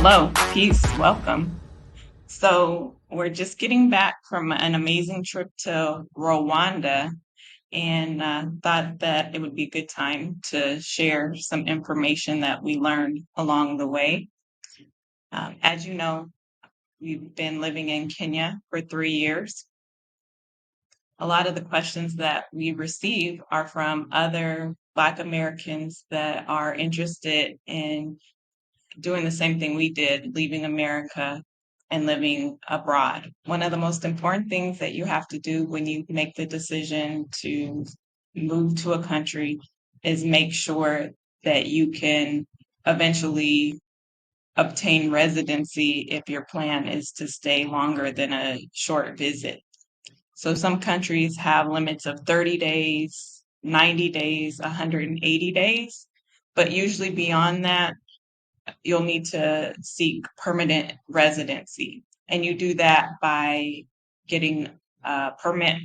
Hello, peace, welcome. So, we're just getting back from an amazing trip to Rwanda and thought that it would be a good time to share some information that we learned along the way. As you know, we've been living in Kenya for 3 years. A lot of the questions that we receive are from other Black Americans that are interested in doing the same thing we did, leaving America and living abroad. One of the most important things that you have to do when you make the decision to move to a country is make sure that you can eventually obtain residency if your plan is to stay longer than a short visit. So some countries have limits of 30 days, 90 days, 180 days, but usually beyond that, you'll need to seek permanent residency. And you do that by getting a permit.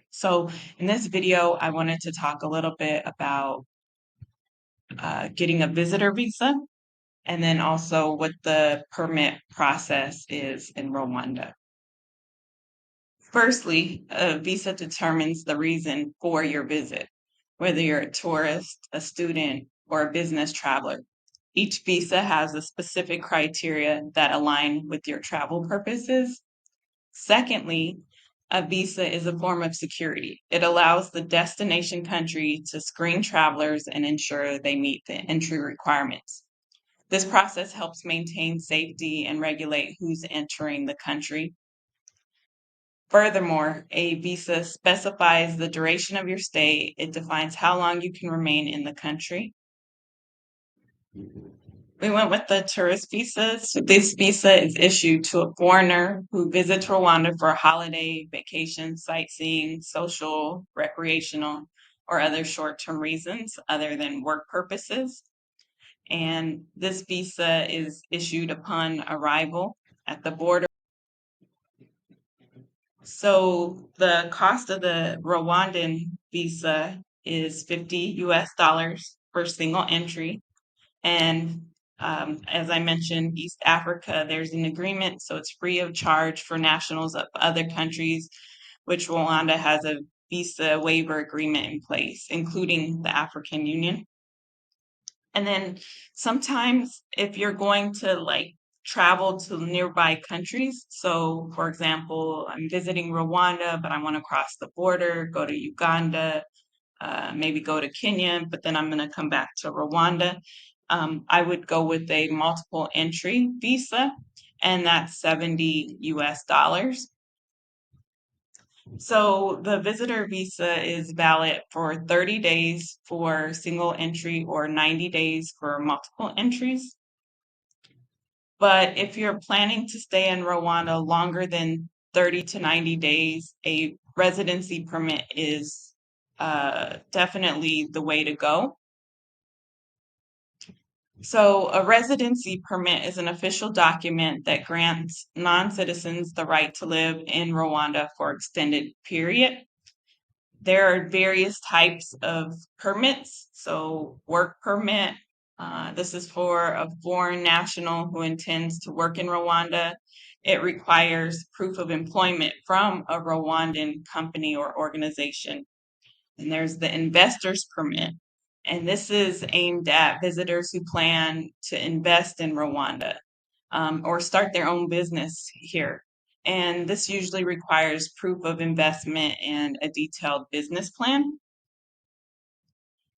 So in this video, I wanted to talk a little bit about getting a visitor visa and then also what the permit process is in Rwanda. Firstly, a visa determines the reason for your visit, whether you're a tourist, a student, or a business traveler. Each visa has a specific criteria that align with your travel purposes. Secondly, a visa is a form of security. It allows the destination country to screen travelers and ensure they meet the entry requirements. This process helps maintain safety and regulate who's entering the country. Furthermore, a visa specifies the duration of your stay. It defines how long you can remain in the country. We went with the tourist visa. So this visa is issued to a foreigner who visits Rwanda for holiday, vacation, sightseeing, social, recreational, or other short-term reasons other than work purposes. And this visa is issued upon arrival at the border. So the cost of the Rwandan visa is $50 for single entry. And as I mentioned, East Africa, there's an agreement, so it's free of charge for nationals of other countries, which Rwanda has a visa waiver agreement in place, including the African Union. And then sometimes if you're going to travel to nearby countries, so for example, I'm visiting Rwanda, but I want to cross the border, go to Uganda, maybe go to Kenya, but then I'm going to come back to Rwanda. I would go with a multiple entry visa, and that's $70. So the visitor visa is valid for 30 days for single entry or 90 days for multiple entries. But if you're planning to stay in Rwanda longer than 30 to 90 days, a residency permit is definitely the way to go. So a residency permit is an official document that grants non-citizens the right to live in Rwanda for extended period. There are various types of permits. So work permit, this is for a foreign national who intends to work in Rwanda. It requires proof of employment from a Rwandan company or organization. And there's the investor's permit. And this is aimed at visitors who plan to invest in Rwanda or start their own business here. And this usually requires proof of investment and a detailed business plan.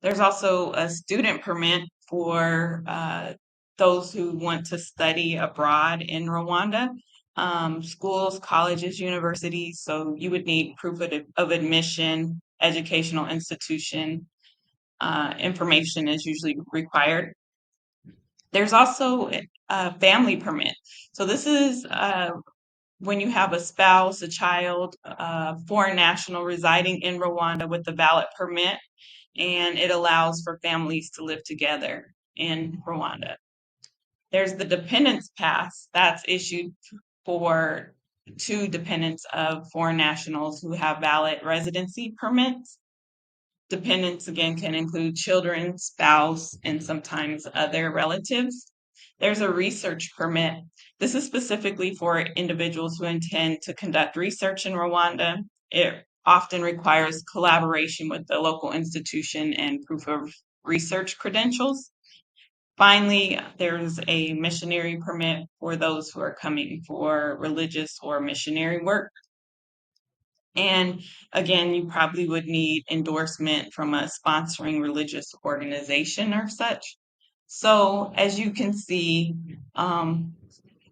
There's also a student permit for those who want to study abroad in Rwanda. Schools, colleges, universities. So you would need proof of admission, educational institution, information is usually required. There's also a family permit. So this is when you have a spouse, a child, foreign national residing in Rwanda with a valid permit, and it allows for families to live together in Rwanda. There's the dependents pass that's issued for two dependents of foreign nationals who have valid residency permits. Dependents, again, can include children, spouse, and sometimes other relatives. There's a research permit. This is specifically for individuals who intend to conduct research in Rwanda. It often requires collaboration with the local institution and proof of research credentials. Finally, there's a missionary permit for those who are coming for religious or missionary work. And again, you probably would need endorsement from a sponsoring religious organization or such. So, as you can see,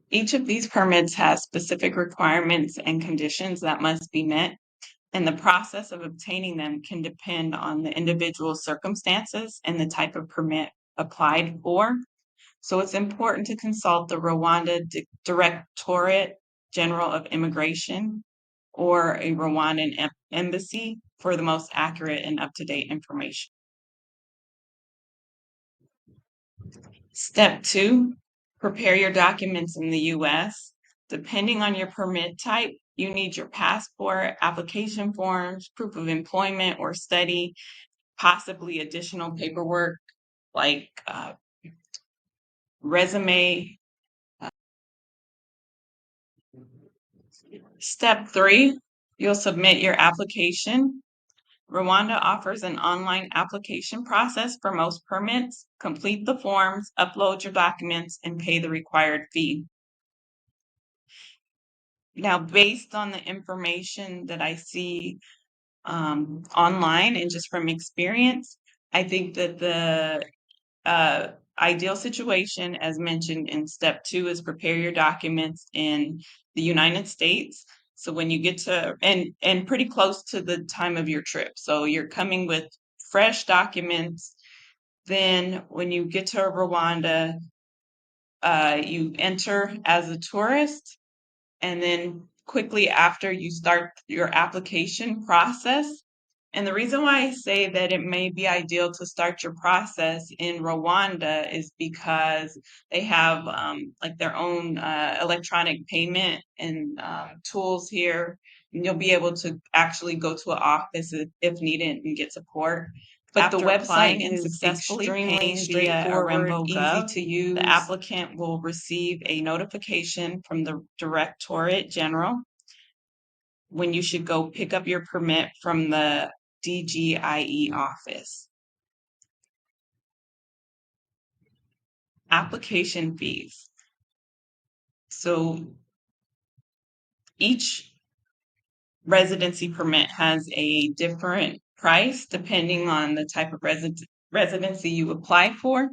each of these permits has specific requirements and conditions that must be met, and the process of obtaining them can depend on the individual circumstances and the type of permit applied for. So it's important to consult the Rwanda Directorate General of Immigration or a Rwandan embassy for the most accurate and up-to-date information. Step 2, prepare your documents in the U.S. Depending on your permit type, you need your passport, application forms, proof of employment or study, possibly additional paperwork like resume. Step 3, you'll submit your application. Rwanda offers an online application process for most permits. Complete the forms, upload your documents, and pay the required fee. Now, based on the information that I see online and just from experience, I think that the ideal situation, as mentioned in step 2, is prepare your documents in the United States. So when you get to, and pretty close to the time of your trip. So you're coming with fresh documents. Then when you get to Rwanda, you enter as a tourist. And then quickly after, you start your application process. And the reason why I say that it may be ideal to start your process in Rwanda is because they have like their own electronic payment and tools here. And you'll be able to actually go to an office if needed and get support. But the website is extremely straightforward, easy to use. The applicant will receive a notification from the Directorate General when you should go pick up your permit from the DGIE office. Application fees. So each residency permit has a different price depending on the type of residency you apply for.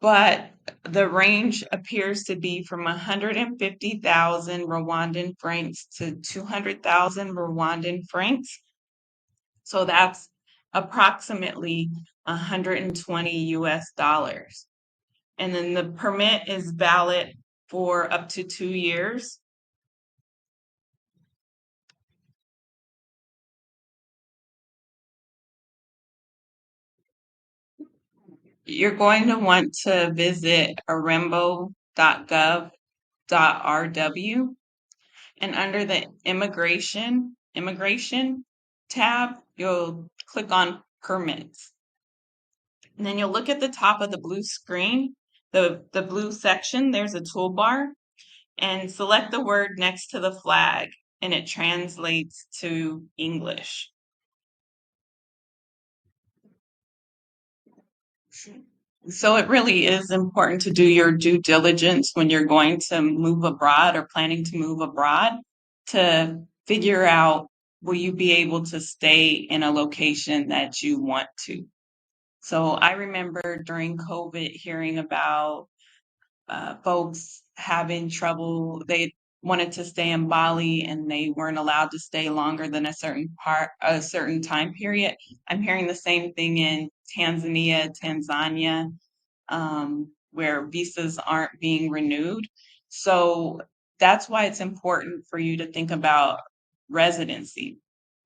But the range appears to be from 150,000 Rwandan francs to 200,000 Rwandan francs. So that's approximately 120 US dollars. And then the permit is valid for up to 2 years. You're going to want to visit arembo.gov.rw, and under the immigration tab, you'll click on permits. And then you'll look at the top of the blue screen, the blue section, there's a toolbar, and select the word next to the flag, and it translates to English. So it really is important to do your due diligence when you're going to move abroad or planning to move abroad to figure out, will you be able to stay in a location that you want to. So I remember during COVID hearing about folks having trouble. They wanted to stay in Bali and they weren't allowed to stay longer than a certain time period. I'm hearing the same thing in Tanzania, where visas aren't being renewed. So that's why it's important for you to think about residency.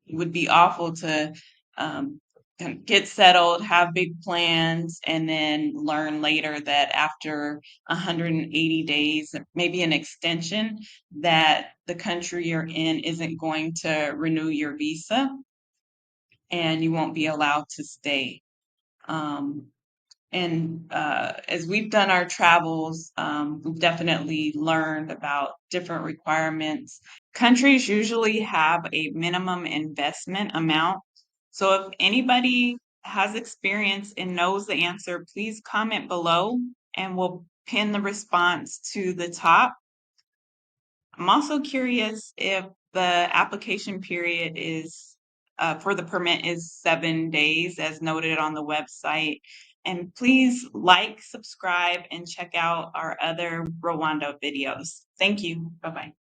It would be awful to kind of get settled, have big plans, and then learn later that after 180 days, maybe an extension, that the country you're in isn't going to renew your visa and you won't be allowed to stay. And as we've done our travels, we've definitely learned about different requirements. Countries usually have a minimum investment amount. So if anybody has experience and knows the answer, please comment below and we'll pin the response to the top. I'm also curious if the application period is for the permit is 7 days, as noted on the website. And please like, subscribe, and check out our other Rwanda videos. Thank you. Bye bye.